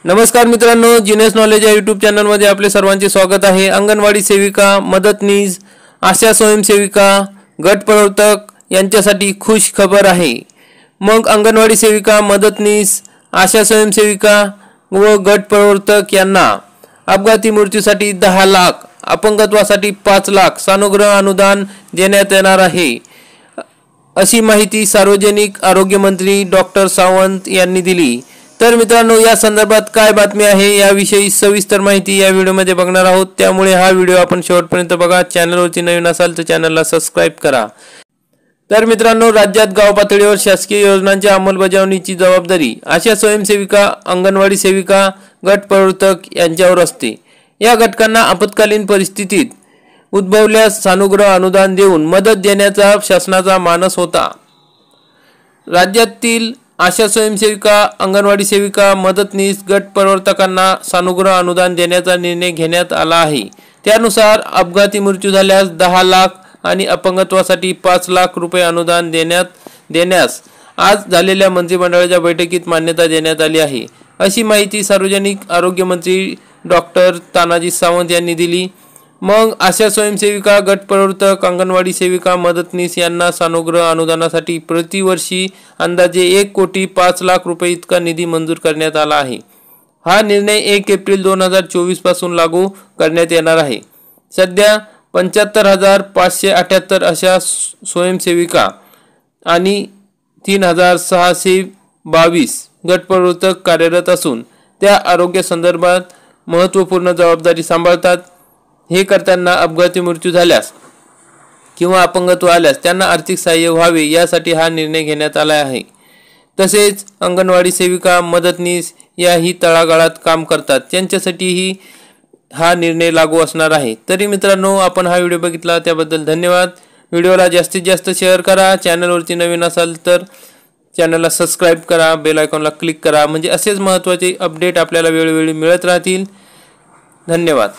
नमस्कार मित्रांनो, genius knowledge या यूट्यूब चॅनलमध्ये आपले सर्वांचे स्वागत आहे। अंगणवाडी सेविका, मदतनीस, आशा स्वयंसेविका, गट प्रवर्तक यांच्यासाठी खुश खबर आहे। मग अंगणवाडी सेविका, मदतनीस, आशा स्वयंसेविका व गट प्रवर्तक यांना अपघाती मृत्यूसाठी 10 लाख, अपंगत्वासाठी 5 लाख सानुग्रह अनुदान देण्यात येणार आहे, अशी माहिती सार्वजनिक आरोग्य मंत्री डॉक्टर सावंत यांनी दिली। तर मित्रांनो, या संदर्भात काय बातमी आहे याविषयी सविस्तर माहिती या व्हिडिओमध्ये बघणार आहोत, त्यामुळे हा व्हिडिओ आपण शेवटपर्यंत बघा। चॅनलवरती नवीन असाल तर चॅनलला सबस्क्राइब करा। तर मित्रांनो, राज्यात गाव पातळीवर शासकीय योजनांच्या अंमलबजावणीची जबाबदारी आशा स्वयंसेविका, अंगणवाडी सेविका, गट प्रवर्तक यांच्यावर असते। या घटकांना आपत्कालीन परिस्थितीत उद्भवल्यास सानुग्रह अनुदान देऊन मदत देण्याचा शासनाचा मानस होता। राज्यातील आशा स्वयंसेविका, अंगणवाडी सेविका, मदतनीस, गट प्रवर्तकांना सानुग्रह अनुदान देण्याचा निर्णय घेण्यात आला आहे। त्यानुसार अपघाती मृत्यू झाल्यास 10 लाख आणि अपंगत्वासाठी 5 लाख रुपये अनुदान देण्यास आज झालेल्या मंत्रिमंडळाच्या बैठकीत मान्यता देण्यात आली आहे, अशी माहिती सार्वजनिक आरोग्य मंत्री डॉक्टर तानाजी सावंत यांनी दिली। मग आशा स्वयंसेविका, गट प्रवर्तक, अंगणवाडी सेविका, मदतनीस यांना सानुग्रह अनुदानासाठी प्रतिवर्षी अंदाजे 1,05,00,000 रुपये इतका निधी मंजूर करण्यात आला आहे। हा निर्णय 1 एप्रिल 2024 पासून लागू करण्यात येणार आहे। सध्या 75,578 अशा स्वयंसेविका आणि 3,622 गट प्रवर्तक कार्यरत असून त्या आरोग्य संदर्भात महत्त्वपूर्ण जबाबदारी सांभाळतात। हे करताना अपघाती मृत्यू झाल्यास किंवा अपंगत्व आल्यास त्यांना आर्थिक सहाय्य व्हावे यासाठी हा निर्णय घेण्यात आला आहे। तसेच अंगणवाडी सेविका, मदतनीस याही तळागाळात काम करतात, त्यांच्यासाठीही हा निर्णय लागू असणार आहे। तरी मित्रांनो, आपण हा व्हिडिओ बघितला त्याबद्दल धन्यवाद। व्हिडिओला जास्तीत जास्त शेअर करा। चॅनलवरती नवीन असाल तर चॅनलला सबस्क्राइब करा, बेल आयकॉनला क्लिक करा, म्हणजे असेच महत्त्वाचे अपडेट आपल्याला वेळोवेळी मिळत राहतील। धन्यवाद।